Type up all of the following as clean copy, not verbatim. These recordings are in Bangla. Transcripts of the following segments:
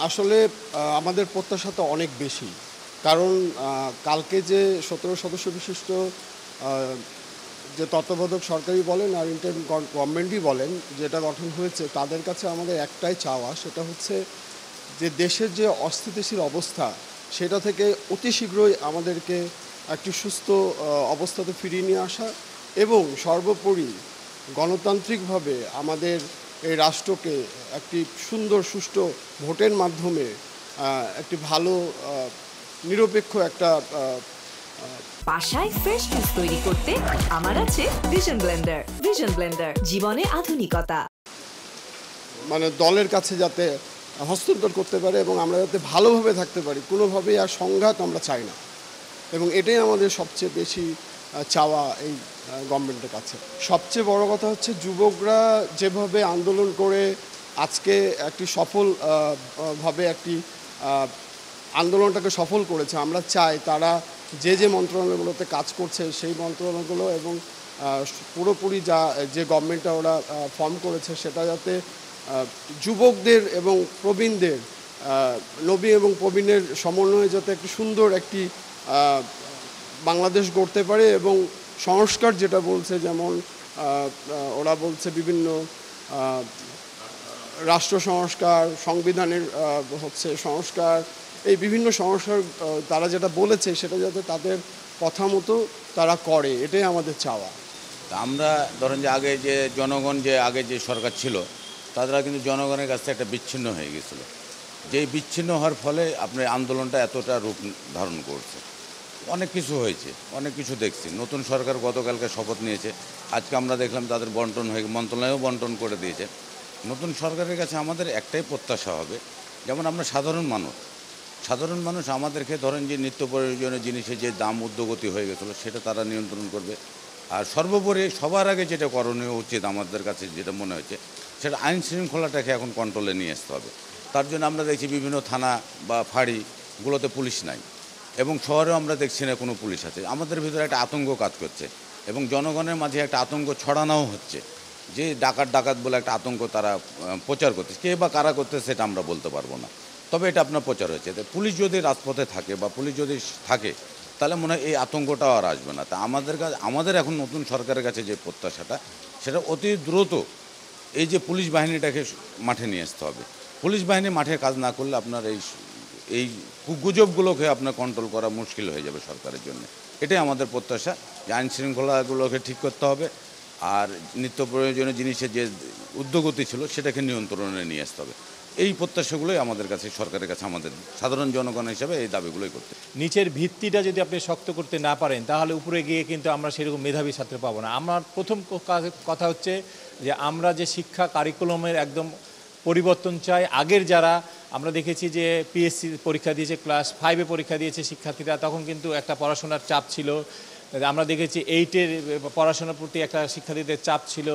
আসলে আমাদের প্রত্যাশা তো অনেক বেশি। কারণ কালকে যে ১৭ সদস্য বিশিষ্ট আ যে তত্ত্বাবধায়ক সরকারই বলেন আর ইন্টারিম গভর্নমেন্টই বলেন যেটা গঠন হয়েছে, তাদের কাছে আমাদের একটাই চাওয়া, সেটা হচ্ছে যে দেশের যে অস্থিতিশীল অবস্থা, সেটা থেকে অতি শীঘ্রই আমাদেরকে একটি সুস্থ অবস্থাতে ফিরিয়ে নিয়ে আসা এবং সর্বোপরি গণতান্ত্রিকভাবে আমাদের এই রাষ্ট্রকে একটি সুন্দর সুষ্ঠু ভোটের মাধ্যমে একটি ভালো নিরপেক্ষ একটা বাসায় ফ্রেশ জুস তৈরি করতে আমার আছে ভিশন ব্লেন্ডার। ভিশন ব্লেন্ডার, জীবনে আধুনিকতা। মানে দলের কাছে যাতে হস্তান্তর করতে পারে এবং আমরা যাতে ভালোভাবে থাকতে পারি, কোনোভাবেই আর সংঘাত আমরা চাই না। এবং এটাই আমাদের সবচেয়ে বেশি চাওয়া এই গভর্নমেন্টের কাছে। সবচেয়ে বড় কথা হচ্ছে যুবকরা যেভাবে আন্দোলন করে আজকে একটি সফল ভাবে একটি আন্দোলনটাকে সফল করেছে, আমরা চাই তারা যে যে মন্ত্রণালয়গুলোতে কাজ করছে সেই মন্ত্রণালয়গুলো এবং পুরোপুরি যে গভর্নমেন্টটা ওরা ফর্ম করেছে সেটা যাতে যুবকদের এবং প্রবীণদের নবী এবং প্রবীণের সমন্বয়ে যাতে একটি সুন্দর একটি বাংলাদেশ গড়তে পারে এবং সংস্কার যেটা বলছে, যেমন ওরা বলছে বিভিন্ন রাষ্ট্র সংস্কার, সংবিধানের হচ্ছে সংস্কার, এই বিভিন্ন সংস্কার তারা যেটা বলেছে সেটা যাতে তাদের কথা মতো তারা করে, এটাই আমাদের চাওয়া। আমরা ধরেন যে আগে যে জনগণ যে আগে যে সরকার ছিল তারা কিন্তু জনগণের কাছ থেকে একটা বিচ্ছিন্ন হয়ে গেছিলো। যেই বিচ্ছিন্ন হওয়ার ফলে আপনার আন্দোলনটা এতটা রূপ ধারণ করছে। অনেক কিছু হয়েছে, অনেক কিছু দেখছি। নতুন সরকার গতকালকে শপথ নিয়েছে, আজকে আমরা দেখলাম তাদের বন্টন হয়ে মন্ত্রণালয়েও বন্টন করে দিয়েছে। নতুন সরকারের কাছে আমাদের একটাই প্রত্যাশা হবে, যেমন আমরা সাধারণ মানুষ আমাদেরকে ধরেন যে নিত্য প্রয়োজনীয় জিনিসের যে দাম ঊর্ধ্বগতি হয়ে গেছিলো সেটা তারা নিয়ন্ত্রণ করবে। আর সর্বোপরি সবার আগে যেটা করণীয় উচিত আমাদের কাছে যেটা মনে হচ্ছে, সেটা আইন শৃঙ্খলাটাকে এখন কন্ট্রোলে নিয়ে আসতে হবে। তার জন্য আমরা দেখছি বিভিন্ন থানা বা ফাঁড়িগুলোতে পুলিশ নাই এবং শহরেও আমরা দেখছি না কোনো পুলিশ আছে। আমাদের ভিতরে একটা আতঙ্ক কাজ করছে এবং জনগণের মাঝে একটা আতঙ্ক ছড়ানোও হচ্ছে যে ডাকাত বলে একটা আতঙ্ক তারা প্রচার করতেছে। কে বা কারা করতেছে সেটা আমরা বলতে পারবো না, তবে এটা আপনার প্রচার হয়েছে। পুলিশ যদি রাজপথে থাকে বা পুলিশ যদি থাকে তাহলে মনে হয় এই আতঙ্কটাও আর আসবে না। তা আমাদের এখন নতুন সরকারের কাছে যে প্রত্যাশাটা, সেটা অতি দ্রুত এই যে পুলিশ বাহিনীটাকে মাঠে নিয়ে আসতে হবে। পুলিশ বাহিনী মাঠে কাজ না করলে আপনার এই গুজবগুলোকে আপনার কন্ট্রোল করা মুশকিল হয়ে যাবে সরকারের জন্য। এটাই আমাদের প্রত্যাশা, যে আইন শৃঙ্খলাগুলোকে ঠিক করতে হবে আর নিত্য প্রয়োজনীয় জিনিসের যে ঊর্ধ্বগতি ছিল সেটাকে নিয়ন্ত্রণে নিয়ে আসতে হবে। এই প্রত্যাশাগুলোই আমাদের কাছে, সরকারের কাছে আমাদের সাধারণ জনগণ হিসাবে এই দাবিগুলোই করতে। নিচের ভিত্তিটা যদি আপনি শক্ত করতে না পারেন তাহলে উপরে গিয়ে কিন্তু আমরা সেরকম মেধাবী ছাত্র পাবো না। আমার প্রথম কথা হচ্ছে যে আমরা যে শিক্ষা কারিকুলামের একদম পরিবর্তন চাই। আগের যারা আমরা দেখেছি যে পিএসসি পরীক্ষা দিয়েছে, ক্লাস 5-এ পরীক্ষা দিয়েছে শিক্ষার্থীরা, তখন কিন্তু একটা পড়াশোনার চাপ ছিল। আমরা দেখেছি 8-এর পড়াশোনার প্রতি একটা শিক্ষার্থীদের চাপ ছিল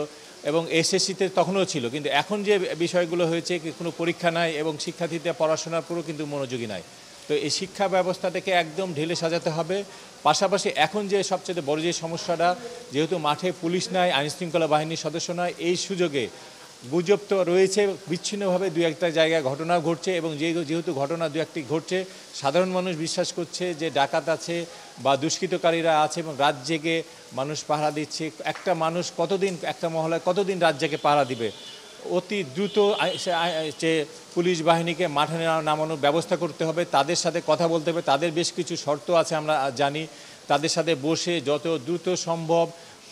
এবং এসএসসিতে তখনও ছিল। কিন্তু এখন যে বিষয়গুলো হয়েছে, কোনো পরীক্ষা নাই এবং শিক্ষার্থীদের পড়াশোনার পুরো কিন্তু মনোযোগী নাই। তো এই শিক্ষা ব্যবস্থাটাকে একদম ঢেলে সাজাতে হবে। পাশাপাশি এখন যে সবচেয়ে বড় যে সমস্যাটা, যেহেতু মাঠে পুলিশ নাই, আইনশৃঙ্খলা বাহিনীর সদস্য নয়, এই সুযোগে গুজব তো রয়েছে, বিচ্ছিন্নভাবে দু একটা জায়গায় ঘটনা ঘটছে এবং যেহেতু ঘটনা দু একটি ঘটছে, সাধারণ মানুষ বিশ্বাস করছে যে ডাকাত আছে বা দুষ্কৃতকারীরা আছে এবং রাত জেগে মানুষ পাহারা দিচ্ছে। একটা মানুষ কতদিন, একটা মহলায় কতদিন রাত জেগে পাহারা দিবে? অতি দ্রুত যে পুলিশ বাহিনীকে মাঠে নামানোর ব্যবস্থা করতে হবে, তাদের সাথে কথা বলতে হবে। তাদের বেশ কিছু শর্ত আছে আমরা জানি, তাদের সাথে বসে যত দ্রুত সম্ভব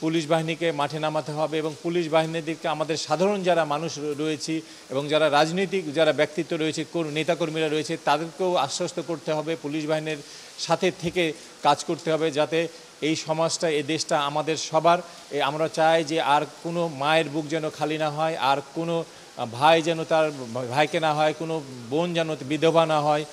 পুলিশ বাহিনীকে মাঠে নামাতে হবে এবং পুলিশ বাহিনীর দিকে আমাদের সাধারণ যারা মানুষ রয়েছি এবং যারা রাজনৈতিক যারা ব্যক্তিত্ব রয়েছে, নেতাকর্মীরা রয়েছে, তাদেরকেও আশ্বস্ত করতে হবে, পুলিশ বাহিনীর সাথে থেকে কাজ করতে হবে যাতে এই সমাজটা, এই দেশটা আমাদের সবার। আমরা চাই যে আর কোনো মায়ের বুক যেন খালি না হয়, আর কোনো ভাই যেন তার ভাইকে না হয়, কোনো বোন যেন বিধবা না হয়।